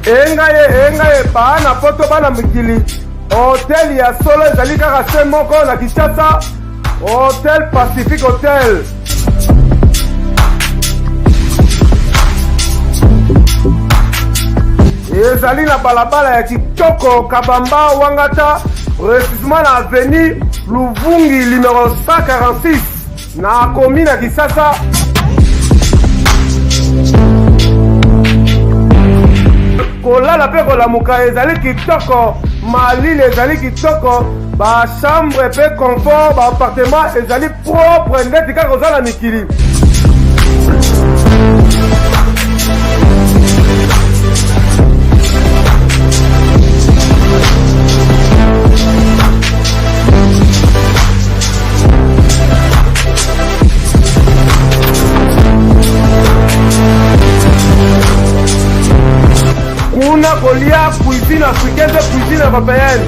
engaye bana poto bana mikili hotel ya solo ezali kaka se moko na Kinshasa, Hotel Pacific Hotel. Ezali na balabala ya kitoko Kabamba Wangata, précisément na avenue Luvungi numéro 146 na commune ya Kisasa. Kolala pe kolamuka ezali kitoko, malile ezali kitoko, ba chambre pe confort, ba appartement ezali propre ndeti kaka ozala mikili. Kuna kolia cuisine africaine, cuisine européenne.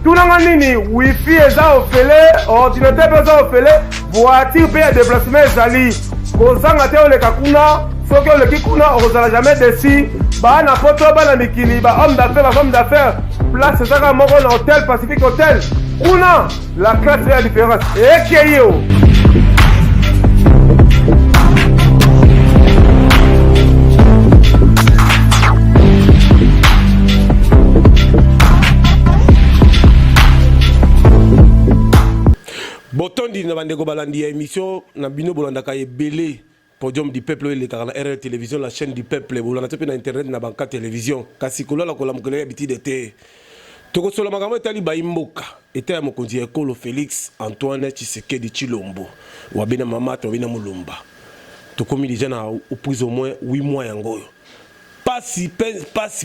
Tunanga nini wifi eza ofele, ordinateur eza ofele, voiture pe ya déplacement ezali. Kozanga te oleka kuna, soki oleki kuna ozala jamais déçu. Ba na poto ba na mikili, ba homme d'affaires, ba femme d'affaires. Place ezaka moko na Hotel Pacific Hotel. Kuna la classe est la différence. Et yo. Botondi na bandeko balandi ya émission na bino bolandaka ebele podium du peuple le na RR télévision la chaîne du peuple bolanda pe na internet na banka télévision kasi kolola kolamukela biti de te. Toko solo makambo etali baimboka était ya mokonzi ekolo Félix Antoine Tshisekedi Tshilombo wabena mama to wabena mulumba tokomi déjà na plus au moins 8 mois yango pasi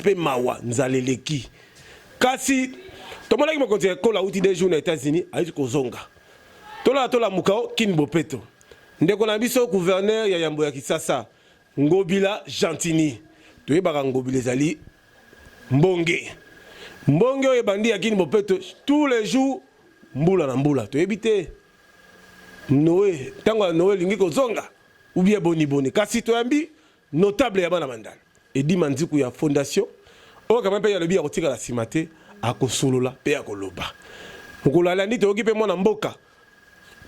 pe mawa nzaleleki kasi tomona ki mokonzi ekolo auti des jours na États-Unis ayi kozonga tola mukao Kin Bopeto ndeko na biso gouverneur ya Yambo ya Kisasa Ngobila Gentini toyebaka Ngobila ezali Mbonge oyo bandi ya Kin Bopeto tous les jours mbula na mbula toyebite Noé tango Noé lingi kozonga ou bien boni kasi toyambi notable ya bana mandala edi manziku ya fondation o kama pe ya lobi ya kotika la simate akosolola pe akoloba mukulala ndi toyoki pe mwana mboka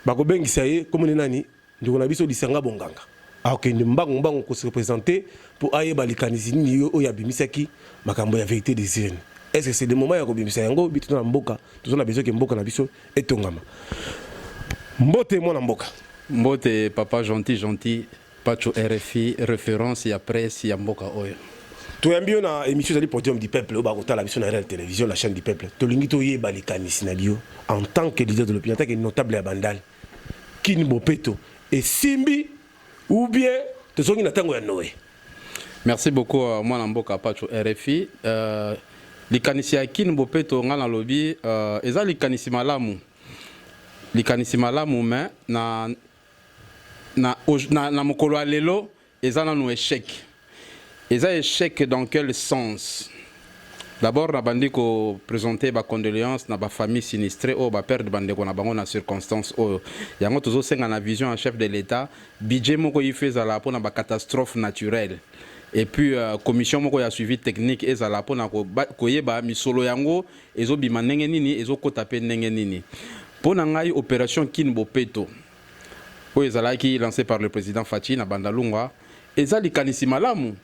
bakobengisa ye komone nani ndiko na biso lisanga bonganga akende mbango ko se représenter pour ayeba likanisi nini yo oya bimisaki makambo ya vérité des urnes. Est-ce que c'est le moment ya kobimisa yango bitu na mboka tozona besoin ke mboka na biso etongama mbote mwana mboka mbote papa gentil pacho RFI référence ya presse ya mboka oyo toyambi na émission zali podium du peuple ba kotala biso na RL télévision la chaîne du peuple tolingi toyeba likanisi na bio en tant que leader de l'opinion en tant que notable ya bandal Kin Bopeto et Simbi ou bien tozongi na tango ya Noé. Merci beaucoup mwana mboka pacho RFI likanisi ya Kin Bopeto ngana lobi eza likanisi malamu mais na mokolo ya lelo eza nanu échec. Eza échec dans quel sens? D'abord na bandi ko présenter ba condoléances na ba famille sinistrée o ba perdre bandeko na bango na circonstance o yango tozo senga na vision en chef de l'état budget moko yifeza pour na ba catastrophe naturelle. Et puis commission moko ya suivi technique ezala pona koyeba misolo yango ezobima ndenge nini ezokota pe ndenge nini pona ngai opération Kin Bopeto oyo ezalaki lancé par le président Fachi na Bandalungwa ezali kanisi malamu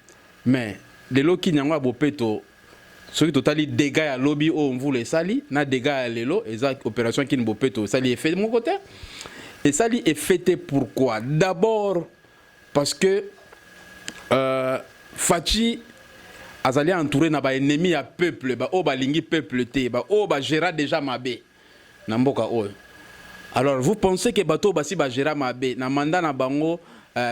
mais lelo Kin yango ya Bopeto soki totali dégâts ya lobby o mvula esali na dégâts ya lelo ezali opération Kin Bopeto esali effet de mon côté esali effet pourquoi d'abord parce que Fachi azali entouré na ba ennemi ya peuple ba o ba lingi peuple te ba o ba gera déjà mabe na mboka oyo. Alors vous pensez que bato basi ba gera mabe na mandat na bango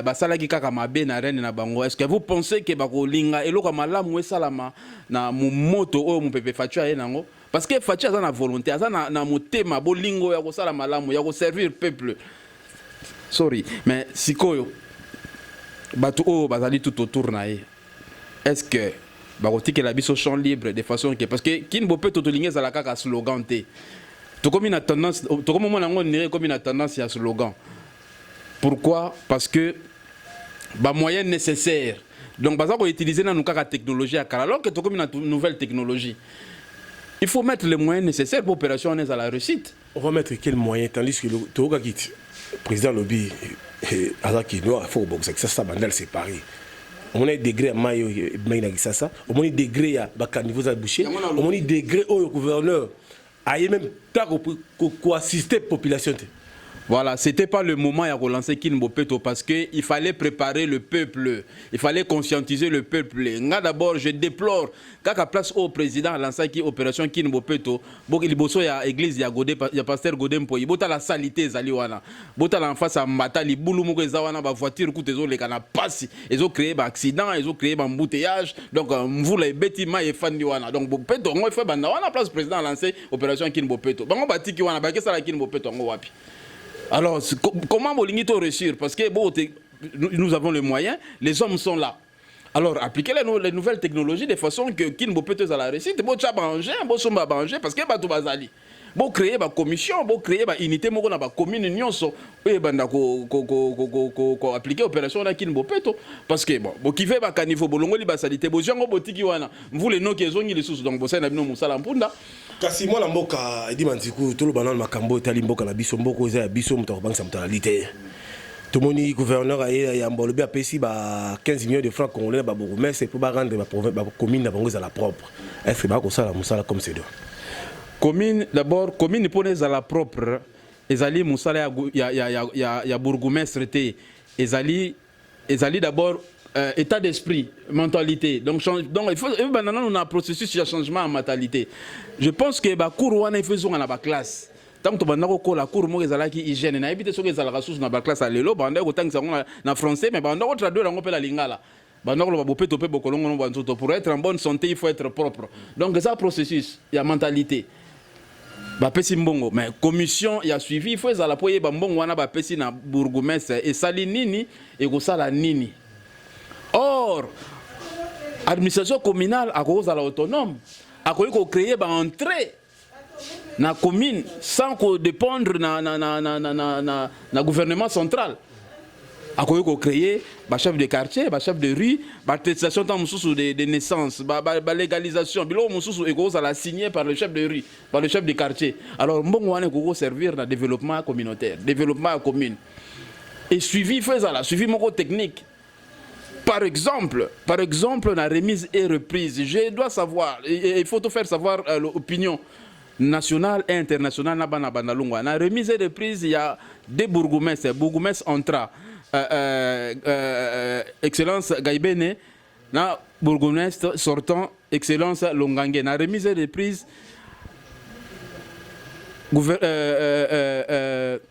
basalaki kaka mabe na reine na bango, est-ce que vous pensez que ba ko linga eloko malamu esalama na moto oyo mupepe Fachi aye nango? Parce que Fachi aza na volonté aza na motema bolingo ya ko sala malamu ya ko servir peuple. Sorry mais sikoyo bato o bazali tout autour na ye. Est-ce que bakotiki la biso champ libre de façon que parce que Kin Bopeto to lingé za la kaka slogan té comme une tendance, comme une tendance à slogan. Pourquoi? Parce que les moyens nécessaires. Donc, on va utiliser la technologie alors que comme une nouvelle technologie. Il faut mettre les moyens nécessaires pour l'opération à la réussite. On va mettre quels moyens, tandis que le président Lobby, il faut que ça bandal séparé. On a des degrés à Mayo, on a des degrés à niveau de boucher, on a des degrés au gouverneur, à même pour assister la population. Voilà, ce n'était pas le moment à relancer Kinbopeto parce qu'il fallait préparer le peuple, il fallait conscientiser le peuple. D'abord, je déplore qu'à place au président a lancé l'opération Kinbopeto, il y a l'église, il y a pasteur Godem Poy, il y a la salité, il y a en face à Matali, il y a la voiture, ils ont passé, ils ont créé un accident, ils ont créé un embouteillage, donc vous les bêtiments et fan de donc Bopeto, on fait la place président a lancé l'opération Kinbopeto. On va dire qu'il y a Kinbopeto, alors, comment Molingito réussir? Parce que bon, nous avons les moyens, les hommes sont là. Alors, appliquez les nouvelles technologies de façon que Kinbo peut être à la réussite. Bon, tu as bangé, bon, somba bangé, parce que bah, tout va aller. Bon, créer une commission, bon, créer une unité, bon, une commune, union, et ben, appliquer l'opération à Kinbo Peto. Parce que bon, qui fait un niveau, bon, l'ongoli, bah, salité, bon, j'ai un botiki, vous les noms qui ont les sous, donc, bon, ça, nous, ça, l'ampunda. Kasi moi la mboka edi manziku tout le banal makambo tali mboka na biso mboko eza ya biso muto bank samtalité tout moni gouverneur ya mbolobi apesi ba 15 millions de francs congolais ba bourgmestre pour ba rendre ba commune na bango za la propre est-ce que ba ko sala musala comme c'est deux commune d'abord commune pour les à la propre ezali musala ya bourgmestre té ezali d'abord état d'esprit, mentalité. Donc il faut maintenant on a un processus de changement en mentalité. Je pense que ba cours wana faisons dans la classe. Tant que banda ko la cours mo ezala ki hygiène na éviter so que ezala ressources na ba classe à lelo banda ko tangisa na français mais banda ko traduire ngo pe la lingala. Banda ko ba bopeto pe bokolongo no banzoto pour être en bonne santé il faut être propre. Donc ça processus, il y a mentalité. Ba pesi mbongo mais commission il y a suivi il faut ezala poye ba mbongo wana ba pesi na bourgmestre et sali nini et ko sala nini. Or, l'administration communale a cause à l'autonome, a créé une entrée dans la commune sans dépendre du gouvernement central. A créé un chef de quartier, un chef de rue, une attestation de naissance, une légalisation, et la signé par le chef de rue, par le chef de quartier. Alors, on va servir dans le développement communautaire, développement commune. Et suivi, suivi mon technique. Par exemple, la remise et reprise, je dois savoir, il faut te faire savoir l'opinion nationale et internationale. La remise et reprise, il y a des bourgmestres Entra, Excellence Gaibene, la bourgmestre sortant, Excellence Longangue. La remise et reprise,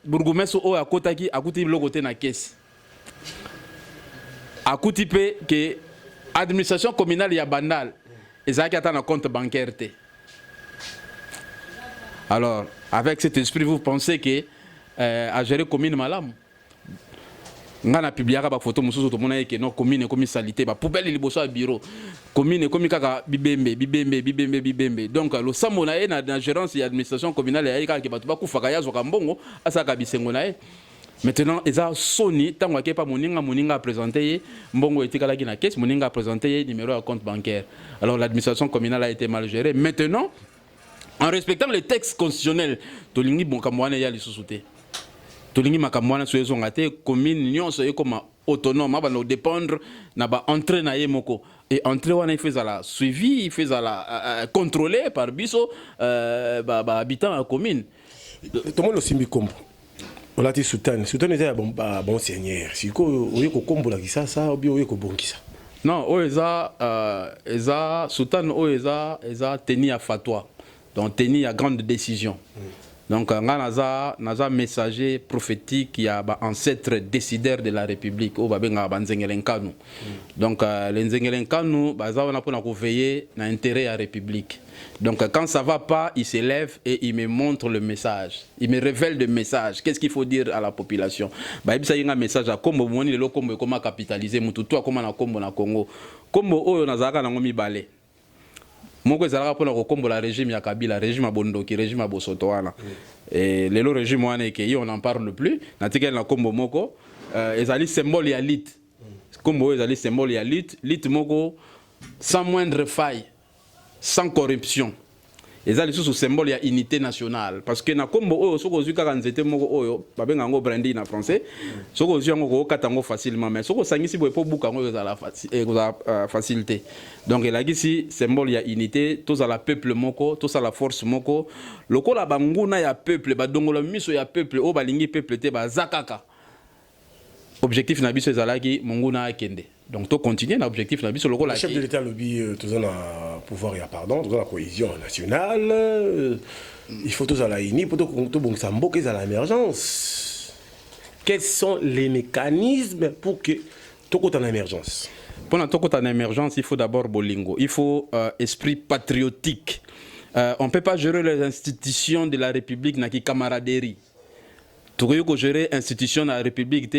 bourgmestre O à Kotaki, à Kouti Blogoté na caisse. À Koutipe que l'administration communale est banale, et ça qui a un compte bancaire. Alors, avec cet esprit, vous pensez que à gérer commune malam. On a publié des photos que nos communes comme salité, poubelle il bosse au bureau, commune comme kaka bibembe. Donc le samonae na la gérance et l'administration communale est qui va tout faire zo kambongo asa kabisengonae. Maintenant, ils ont Sony, tant que pas Moninga présenté, Mbongo était à la caisse, Moninga présenté numéro de compte bancaire. Alors l'administration communale a été mal gérée. Maintenant, en respectant les textes constitutionnels, Tolingi Bonkamouane y a les sous-soutés. Tolingi Makamouane sur les ongatés, commune, union, c'est comme autonome, va nous dépendre, n'a pas entré na yemoko. Et entré, on a fait la suivi, il fait la contrôlé par biso, habitant à commune. Tout le monde aussi combo. On a dit Soutan était un bon seigneur. Si vous avez un combo là, ça, ou bien vous avez un bon qui ça. Non, Soutan, ils tenu à fatwa. Donc, tenu à grande décision. Donc, on a un messager prophétique qui a un ancêtre décideur de la République. Donc, les Nzengelenkanu, on a veillé à l'intérêt de la République. Donc, quand ça ne va pas, il s'élève et il me montre le message. Il me révèle le message. Qu'est-ce qu'il faut dire à la population? Il y a un message à Kombo, comment capitaliser, comment Congo. Kombo, on a un balai. moko ezalaka mpona kokombola régime ya Kabila, régime ya Bondoki, régime ya Bosoto wana. Et lelo régime wana ekei on n'en parle plus. Natikeli na kombo moko ezali symbole ya lit. Kombo ezali symbole ya lit, lit moko sans moindre faille, sans corruption. Ezali sous symbole ya unité nationale parce que na kombo oyo soko zwi kaka nzete moko oyo babenga ngo brandy na français soko zwi ngo ko katango facilement mais soko sangisi boye po buka ngo ezala facilité. Donc elagisi symbole ya unité, tous à la peuple moko, tous à la force moko, lokola banguna ya peuple badongola miso ya peuple o balingi peuple te bazakaka. Objectif na biso ezalaki monguna akende. Donc to continuer na objectif na biso lokola le chef de l'état lobby tous on a pouvoir et pardon, tous on a cohésion nationale. Il faut tous à la uni pour tout bon ça mboka à l'émergence. Quels sont les mécanismes pour que tout côté en émergence? Pour tout côté en émergence, il faut d'abord bolingo, il faut esprit patriotique. On ne peut pas gérer les institutions de la République na ki camaraderie. Tout que gérer institution de la République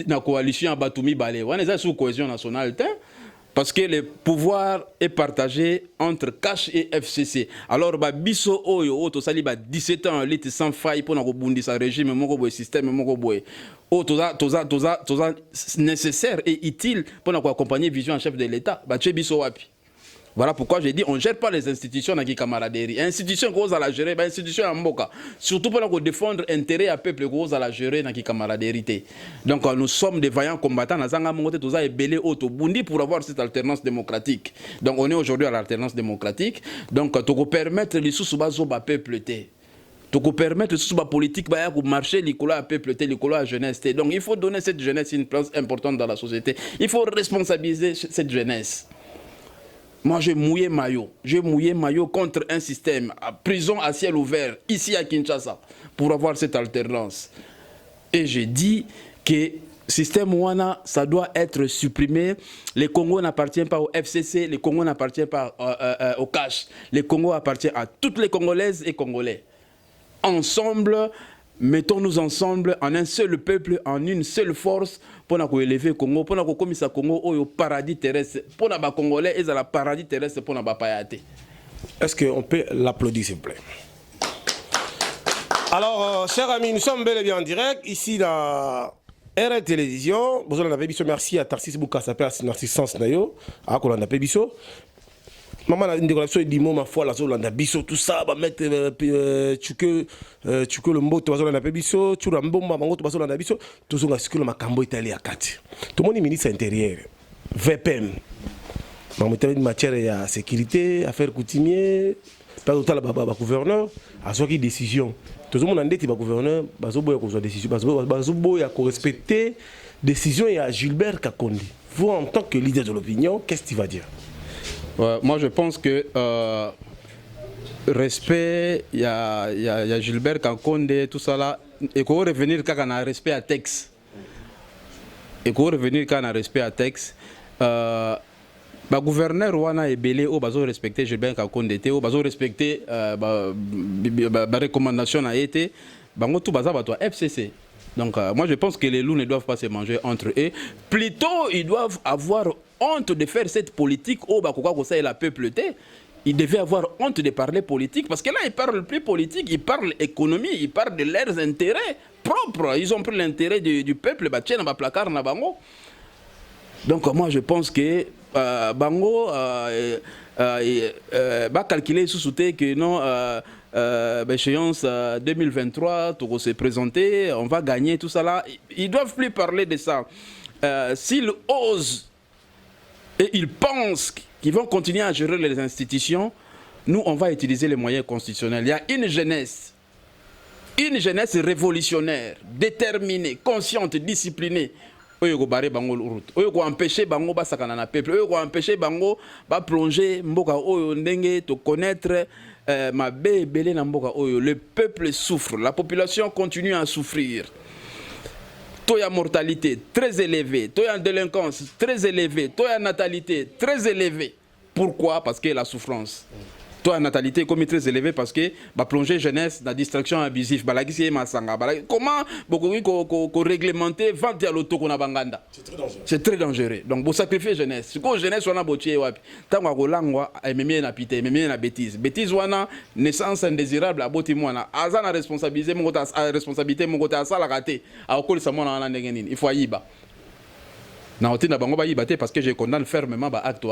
na coalition à Batumi Balé. On est sous cohésion nationale parce que le pouvoir est partagé entre Cash et FCC. Alors biso oyo to sali 17 ans lit sans faille pour na rebondisa régime moko boy système moko boy. Toza nécessaire et utile pour na accompagner vision en chef de l'État. Ba biso wapi. Voilà pourquoi j'ai dit on ne gère pas les institutions dans qui camaraderie. Institution qu'on a la gérer, bah institution en Mboka. Surtout pour défendre l'intérêt à peuple qu'on a la gérer dans qui camaraderie. Donc nous sommes des vaillants combattants. Nous avons monté tous les belés autobundi pour avoir cette alternance démocratique. Donc on est aujourd'hui à l'alternance démocratique. Donc pour permettre les sous-bases au peuple té. Pour permettre les sous-bases politiques pour marcher l'école à peuple té, l'école à jeunesse té. Donc il faut donner cette jeunesse une place importante dans la société. Il faut responsabiliser cette jeunesse. Moi, j'ai mouillé maillot contre un système à prison à ciel ouvert, ici à Kinshasa, pour avoir cette alternance. Et j'ai dit que le système Wana, ça doit être supprimé. Le Congo n'appartient pas au FCC, le Congo n'appartient pas au Cash. Le Congo appartient à toutes les Congolaises et Congolais. Ensemble, mettons-nous ensemble en un seul peuple, en une seule force pour élever le Congo, pour que le Congo au paradis terrestre, pour les Congolais et le paradis terrestre pour les Payate. Est-ce qu'on peut l'applaudir s'il vous plaît? Alors, chers amis, nous sommes bel et bien en direct ici dans RL Télévision. Merci à Tarsis Bouka, ça s'appelle Narcisse Sens Nayo, à Kolanda Pébiso. Maman a une décoration dit ma foi la zone de biso tout ça va mettre tu que le mot tu vas dans la biso tu la mbomba bango tu vas dans la biso tout ça ce que le makambo italien à 4 tout le monde ministre intérieur VPN maman une matière à sécurité affaires coutumier pas total ba gouverneur a soit qui décision tout le monde en dit ba gouverneur bazo boya ko décision bazo boya ko respecter décision et à Gilbert Kakondi. Vous en tant que leader de l'opinion qu'est-ce que tu vas dire? Moi, je pense que respect, il y a Gilbert Kankonde, tout ça là, et qu'on revenir quand on a respect à texte. Et qu'on revenir quand on a respect à texte. Le gouverneur Rwanda est belé au bazo respecter Gilbert Kankonde, au bazo respecter la recommandation a été, bango tout baza bato FCC. Donc moi je pense que les loups ne doivent pas se manger entre eux. Plutôt ils doivent avoir honte de faire cette politique au Bakoka Kosa et la peupleté. Ils devaient avoir honte de parler politique parce que là ils parlent plus politique, ils parlent économie, ils parlent de leurs intérêts propres. Ils ont pris l'intérêt du peuple, bah tiens, bah placard na bango. Donc moi je pense que bango va calculer sous que non. Échéance 2023, tout se présenter, on va gagner, tout ça là. Ils ne doivent plus parler de ça. S'ils osent et ils pensent qu'ils vont continuer à gérer les institutions, nous, on va utiliser les moyens constitutionnels. Il y a une jeunesse révolutionnaire, déterminée, consciente, disciplinée. Oyo ko bare bango route. Oyo ko empêcher bango ba sakana na peuple. Oyo ko empêcher bango ba plonger mboka oyo ndenge to connaître ma belé na mboka oyo. Le peuple souffre, la population continue à souffrir. Taux de mortalité très élevé, taux de délinquance très élevé, taux de natalité très élevé. Pourquoi? Parce que la souffrance. Toi, natalité est très élevée parce que plonger jeunesse dans la distraction abusive. Comment beaucoup réglementer vente à l'auto qu'on a banganda? C'est très dangereux. Donc, pour sacrifier jeunesse. Si la jeunesse, on a botié, tant qu'on a langue, elle na pité, elle na bêtise. Bêtise, on a naissance indésirable à botimouana. Azan a responsabilité, mon côté à ça, la raté. À cause de ça, il faut y ba. Parce que je condamne fermement l'acte.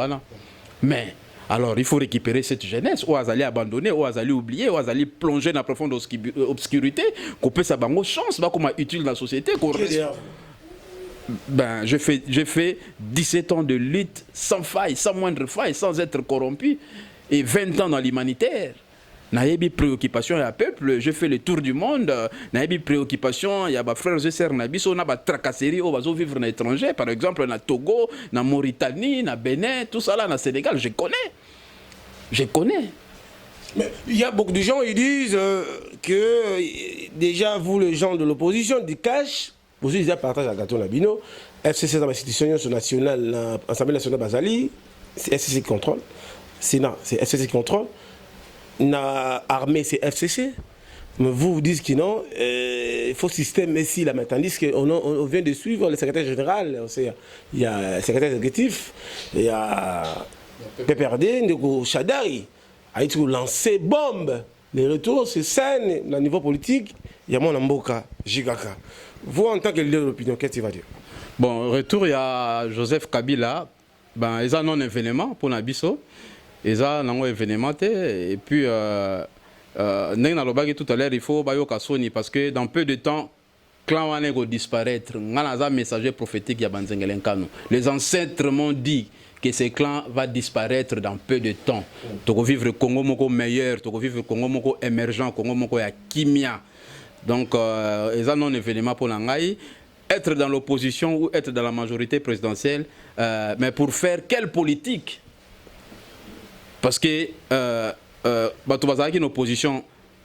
Mais, alors, il faut récupérer cette jeunesse, ou aller abandonner, ou aller oublier, ou aller plonger dans la profonde obscurité, qu'on peut sa chance, comme utile dans la société. Ben, je fais 17 ans de lutte sans faille, sans moindre faille, sans être corrompu, et 20 ans dans l'humanitaire. Naïbi préoccupation, il y a peuple, je fais le tour du monde. Naïbi préoccupation, il y a des frères et sœurs, on a des tracasseries, on va vivre à l'étranger, par exemple, dans Togo, dans Mauritanie, dans Bénin, tout ça là, dans Sénégal, je connais. Je connais. Mais il y a beaucoup de gens qui disent que déjà vous, les gens de l'opposition, du cash, vous avez déjà partagé à Gaton Labino, FCC dans l'institution nationale, l'Assemblée nationale Basali, c'est FCC qui contrôle, Sénat, c'est FCC qui contrôle. La armée c'est FCC, mais vous dites que non, il faut système ici là maintenant, tandis qu'on vient de suivre le secrétaire général, il y a le secrétaire exécutif, il y a PPRD, Ndeko Chadari, a été lancé bombe, les retours c'est sain, au niveau politique, il y a mon Mboka, Jigaka. Vous en tant que leader de l'opinion, qu'est-ce que tu vas dire? Bon, retour il y a Joseph Kabila, ben ils ont un événement pour Nabiso. Et ça, un événement. Et puis, tout à l'heure, il faut parce que dans peu de temps, le clan va disparaître. On a un messager prophétique. Les ancêtres m'ont dit que ce clan va disparaître dans peu de temps. Tu vas vivre le Congo meilleur, tu vas vivre le Congo émergent, le Congo kimia. Donc, ils ont un événement pour l'Angaï. Être dans l'opposition ou être dans la majorité présidentielle, mais pour faire quelle politique? Parce que tu vas une opposition,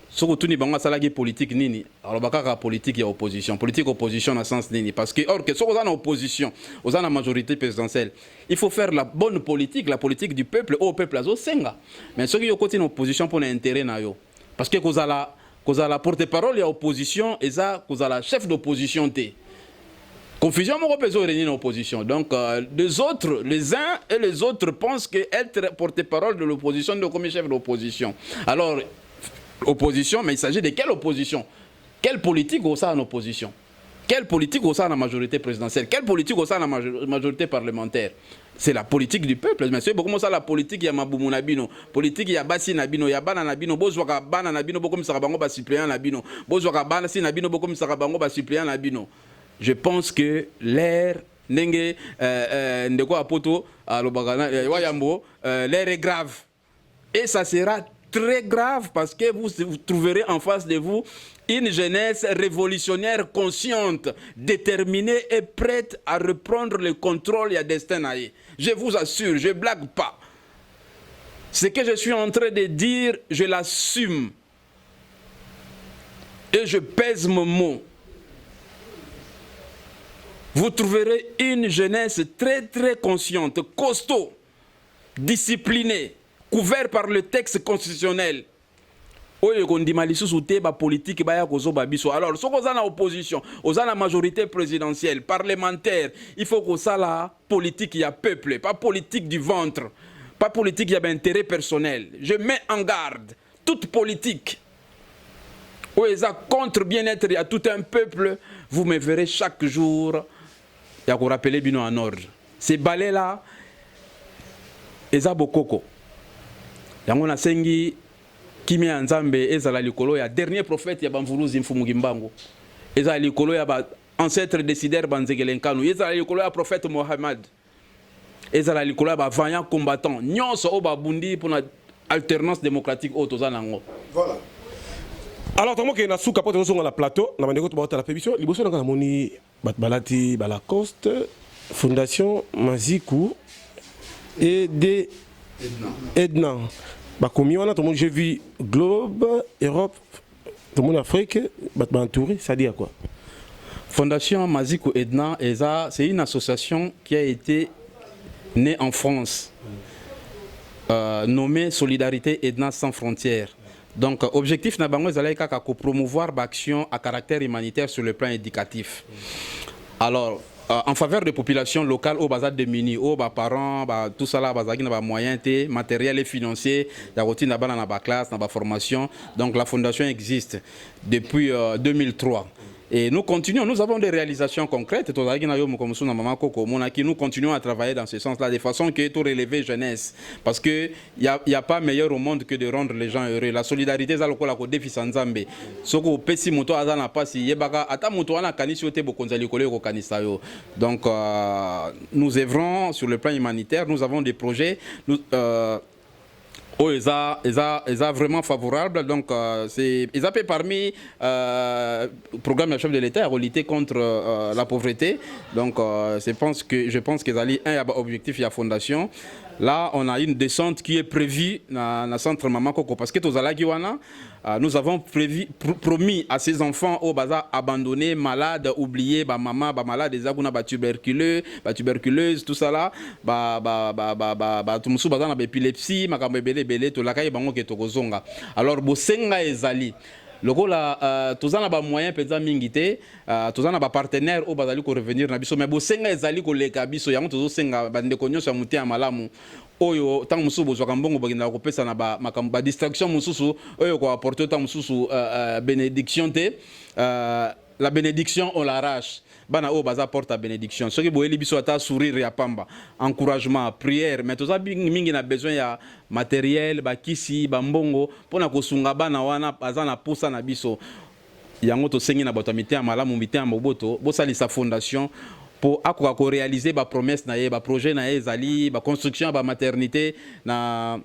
si tu as une politique, alors la politique il y a opposition. Politique opposition dans le sens nini. Parce que, or, que si on a une opposition, on a la majorité présidentielle, il faut faire la bonne politique, la politique du peuple, au peuple à Senga. Mais ceux qui ont une opposition pour l'intérêt, parce que vous avez la porte-parole, il y a opposition, et ça, vous avez la chef d'opposition. Confusion, mon représentant est en opposition. Donc, les autres, les uns et les autres pensent qu'être porte-parole de l'opposition de comme chef d'opposition. Alors, opposition, mais il s'agit de quelle opposition? Quelle politique au sein de l'opposition? Quelle politique au sein de la majorité présidentielle? Quelle politique au sein de la majorité parlementaire? C'est la politique du peuple. Mais c'est beaucoup ça la politique, il y a Maboumu Nabino. Politique, il y a Bassi Nabino, il y a Bana Nabino, Bozwaka Bana Nabino, beaucoup Sarabango, Bas suppléant Nabino. Bozwaka Bana Si Nabino, beaucoup Sarabango, Bas suppléant Nabino. Je pense que l'air l'air est grave. Et ça sera très grave parce que vous trouverez en face de vous une jeunesse révolutionnaire consciente, déterminée et prête à reprendre le contrôle et à destin. Je vous assure, je ne blague pas. Ce que je suis en train de dire, je l'assume. Et je pèse mon mot. Vous trouverez une jeunesse très très consciente, costaud, disciplinée, couverte par le texte constitutionnel. Alors, si vous êtes en opposition, vous êtes en majorité présidentielle, parlementaire, il faut que ça la politique il y a peuple, pas politique du ventre, pas politique il y a intérêt personnel. Je mets en garde toute politique. Où ils sont contre bien-être, il y a tout un peuple, vous me verrez chaque jour. Il y a qu'on rappelle bien en ordre. Ces balais-là, ils ont beaucoup. Il y a un sengi qui met en Zambé, ils ont l'écolo. Il y a dernier prophète, il y a Banvuruzi Mfumugimbango. Ils ont l'écolo, il y a ancêtre décideur Banzegelenkanu. Ils ont l'écolo, il y a prophète Mohamed. Ils ont l'écolo, il y a vaillant combattant. Nyon so ba bundi pour une alternance démocratique au Tozanango. Voilà. Alors, tant que nous sommes sur le plateau, nous avons la pétition. Nous avons Balati Balacoste, Fondation Mazikou et des Edna. J'ai vu Globe, Europe, tout le monde Afrique, entouré, ça dit à quoi? Fondation Mazikou Edna, c'est une association qui a été née en France. nommé Solidarité Aidant sans frontières. Donc, objectif na bango ezali kaka ko promouvoir l'action à caractère humanitaire sur le plan éducatif. Alors, en faveur des populations locales au bazar démunies, aux parents, tout ça là, bazar qui n'a pas moyen, matériel et financier, la routine dans la classe, dans la formation. Donc, la fondation existe depuis 2003. Et nous continuons, nous avons des réalisations concrètes. Nous continuons à travailler dans ce sens-là, de façon que tout relever jeunesse. Parce qu'il n'y a pas meilleur au monde que de rendre les gens heureux. La solidarité, c'est le défi sans Zambé. Donc, nous œuvrons sur le plan humanitaire, nous avons des projets. Oh, ils sont vraiment favorables. Donc, ils appellent parmi le programme du chef de l'État à lutter contre la pauvreté. Donc, je pense qu'ils ont un objectif, il y a fondation. Là, on a une descente qui est prévue dans le centre Maman Koko. Parce que nous avons promis à ces enfants au bazar abandonnés, malades, oubliés, maman, malades, des aguna, tuberculeuse, tout ça là, tout musu bazar na épilepsie, makambe belé, to lakai bango ke tokozonga. Alors bosenga ezali. Lokola tozana ba moyen penza mingité, tozana ba partenaire au bazali ko revenir na biso mais bosenga ezali ko leka biso yango tozo senga bande konyo sa mutia malamu. Oyo tant musu bozwaka mbongo bagenda kopesa na ba makambo distraction mususu oyo ko apporter tant mususu bénédiction te la bénédiction on l'arrache. Bana o baza porte à bénédiction. Ce qui boeli biso ata sourire ya pamba, encouragement, prière, mais toza mingi na besoin ya matériel, ba kisi, ba mbongo pona kosunga bana wana baza na posa na biso. Yango to sengi na bato mité ya malamu mité ya moboto, bo sali sa fondation pour ako réaliser ba promesse na ye, ba projet na ye zali, ba construction ba maternité na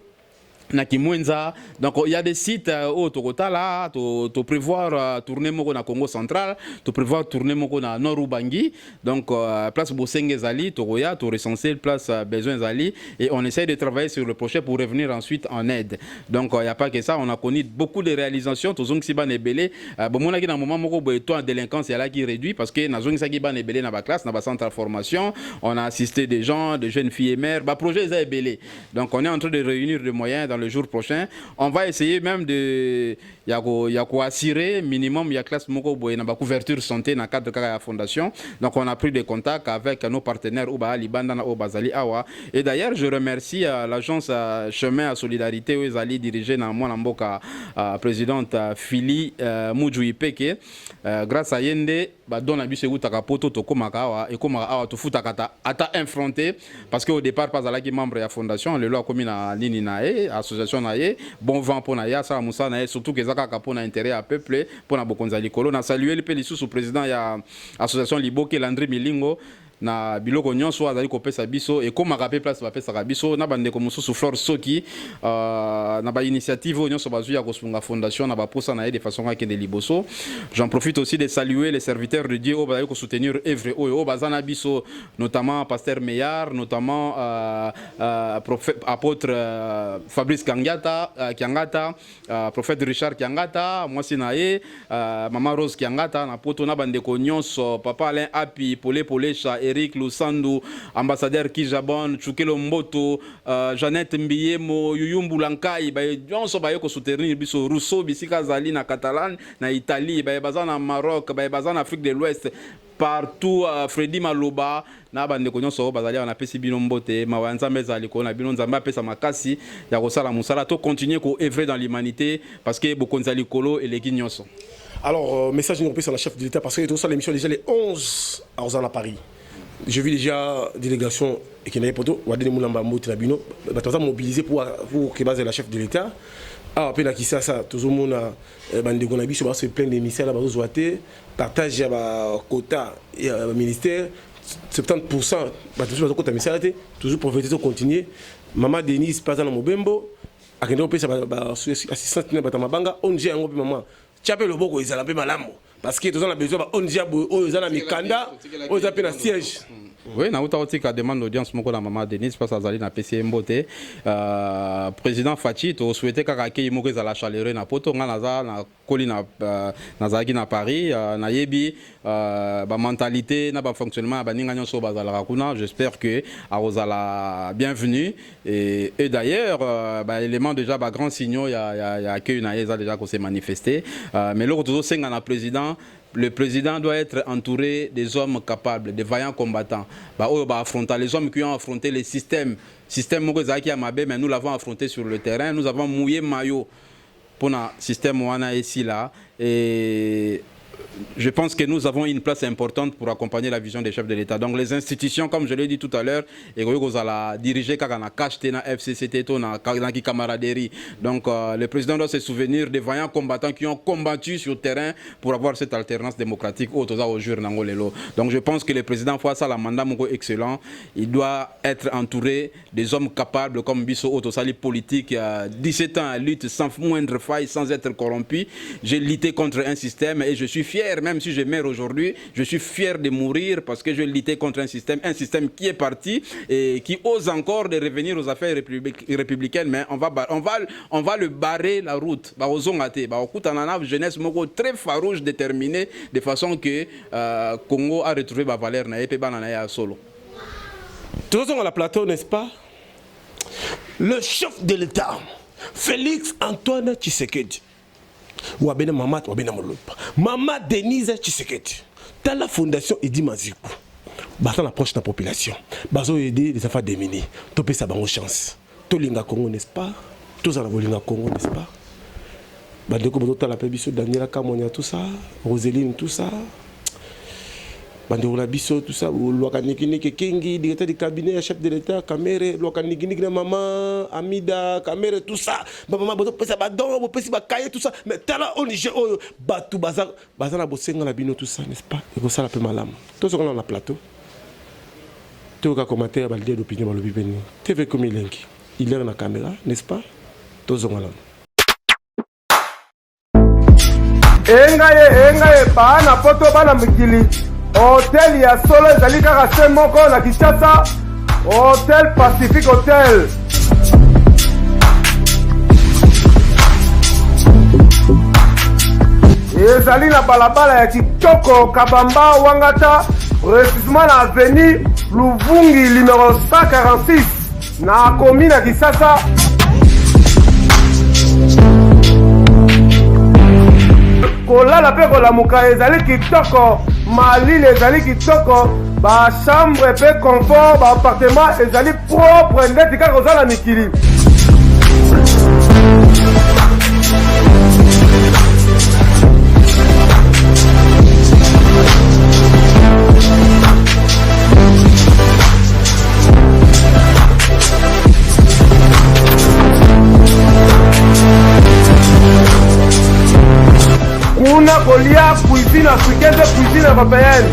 Kimwenza. Donc il y a des sites au Tokotala, tu prévoir tourner moko na Congo central, tu prévoir tourner moko na Nord Ubangi. Donc place Bosenge Zali, Togoya, tu recenser place besoin Zali et on essaie de travailler sur le projet pour revenir ensuite en aide. Donc il n'y a pas que ça, on a connu beaucoup de réalisations, tout zong siba nebelé. Bon mon dans moment moko bo taux de délinquance là qui réduit parce que na zong sa ba nebelé na ba classe, na ba centre de formation, on a assisté des gens, des jeunes filles et mères, ba projet za ebelé. Donc on est en train de réunir des moyens dans le jour prochain. On va essayer même de assurer minimum il y a classe moko boy na ba couverture santé dans cadre de la fondation. Donc on a pris des contacts avec nos partenaires Uba Libanda na Obazali Awa. Et d'ailleurs je remercie l'agence Chemin à Solidarité où Ezali dirigé na moi mboka présidente Fili Mujui Peke. Grâce à Yende ba dona biso utaka poto to komaka awa et komaka awa to futaka ata infronté parce que au départ pas alaki membre de la fondation le loi commune na nini na association na ye bon vent pour na ya ça musa na surtout que zaka kapona intérêt à peuple pour na bokonza likolo na saluer le pélisu sous président ya association Liboke Landry Milingo na biloko nyonso azali kopesa biso et comme rappeler place ba pesa biso na bande ko mususu Flore Soki na ba initiative nyonso bazuya ko sunga fondation na ba posa na de façon à kende liboso. J'en profite aussi de saluer les serviteurs de Dieu au bazali ko soutenir œuvre au bazana biso notamment pasteur Meillard, notamment apôtre Fabrice Kiangata, prophète Richard Kiangata, moi sinae maman Rose Kiangata na poto na bande ko nyonso papa Alain Api Polecha Eric Lusando, ambassadeur Kijabon, Chukelo Mboto, Jeannette Mbiyemo, Yuyumbu Lankai, Jonso Bayoko soutenir biso Rousseau, Bisika Zali na Catalane, na Italie, Bazan na Maroc, Bazan Afrique de l'Ouest, partout Freddy Maloba, na bande ko nyonso bazali na pesi bino mbote, mawanza mezali ko na bino nzamba pesa makasi ya kosala musala to continuer ko œuvrer dans l'humanité parce que bokonzali kolo et les nyonso. Alors message nous sur la chef de l'État parce que tout ça l'émission déjà les 11 à Paris. Je vis déjà délégation et qui n'avait pas tout, Wadene Moulamba Motinabino, mobilisé pour que base la chef de l'État. Ah, après qui ça, tout le monde a bandé qu'on a vu, c'est plein d'émissaires là-bas, zoaté, partage à quota et ministère, 70%, toujours quota ministère, toujours profiter continuer. Maman Denise passe dans mon bembo, à qui on peut assistante dans ma banga, on gère un peu maman. Tu appelles le boko, ils ont un peu malambo. Parce que tous on a besoin on dit aux gens mikanda, aux appels à siège. Oui, na uta otika demande d'audience moko na maman Denise parce azali na PC Mbote. Président Fachi to souhaité kaka ke moko za la chaleureux na poto nga naza na koli na nazaki na Paris na yebi ba mentalité na ba fonctionnement ba ninga nyonso bazala kuna. J'espère que arozala bienvenue et d'ailleurs ba élément déjà ba grand signaux ya que na eza déjà ko s'est manifesté mais le retour senga na président. Le président doit être entouré des hommes capables, des vaillants combattants. Affronter les hommes qui ont affronté les systèmes. Système Mokozaki Amabe, mais nous l'avons affronté sur le terrain. Nous avons mouillé maillot pour le système Moana ici là. Et je pense que nous avons une place importante pour accompagner la vision des chefs de l'État. Donc les institutions, comme je l'ai dit tout à l'heure, et que diriger quand on a cacheté na FCCT, na camaraderie. Donc le président doit se souvenir des vaillants combattants qui ont combattu sur le terrain pour avoir cette alternance démocratique au jour nangolelo. Donc je pense que le président face à la mandat moko excellent, il doit être entouré des hommes capables comme Bisso Otosali politique, 17 ans à lutte sans moindre faille, sans être corrompu. J'ai lutté contre un système et je suis fier, même si je meurs aujourd'hui, je suis fier de mourir parce que je luttais contre un système qui est parti et qui ose encore de revenir aux affaires républicaines, mais on va le barrer la route. Une jeunesse très farouche, déterminée, de façon que Congo a retrouvé sa valeur et solo. Tous à la plateau, n'est-ce pas? Le chef de l'État, Félix Antoine Tshisekedi. Wabena Mamat, Wabena Molupa. Maman Denise Tshisekedi. Dans la fondation Edi Mazikou. Basan approche de la population. Basan aider les enfants démunis. Topé sa bonne chance. Tolinga Congo, n'est-ce pas? Tous à la Bolinga Congo, n'est-ce pas? Bandeko Boto la Pébiso, Daniela Kamonia, tout ça. Roseline, tout ça. Bandeko Labiso, tout ça. Loakaniki Kengi, directeur du cabinet, chef de l'État, Kamere, Loakaniki maman, Amida, Kamere, tout ça. Maman, Boto Pesa Badon, Boto Pesa Bakaye, tout ça. Mais tala on y oh, Batou Bazar, Bazana Bosenga la Bino, tout ça, n'est-ce pas? Et comme ça, la peu malam. Tout ce qu'on a dans le plateau. Tout le commentaire, balde d'opinion, le bibeni. TV comme il est. Il est dans la caméra, n'est-ce pas? Tout ce qu'on a. Engaye, Bana, Poto, Bana, Mikili. Hôtel ya solo ezali kaka se moko na Kinshasa, Hôtel Pacific Hotel. Ezali na balabala ya Kitoko Kabamba Wangata, précisément na avenue Luvungi numéro 146 na commune ya Kinshasa. Kolala pe kolamuka ezali kitoko, malile ezali kitoko, ba chambre pe confort, ba appartement ezali propre ndeti kaka kozala mikili. Kuna kolia cuisine africaine, cuisine européenne.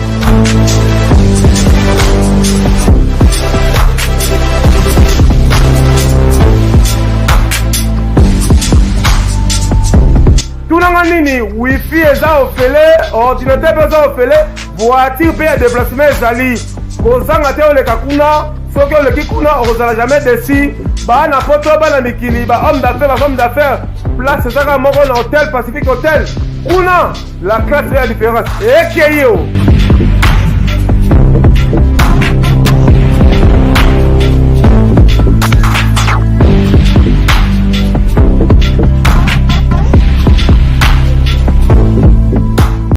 Tunanga nini, wifi eza ofele, ordinateur eza ofele, voiture pe ya déplacement ezali. Kozanga te oleka kuna, soki oleki kuna ozala jamais déçu. Ba na poto ba na mikili, ba homme d'affaires, place ezaka moko na Hôtel Pacific Hotel. Kuna, la classe est la différence. Et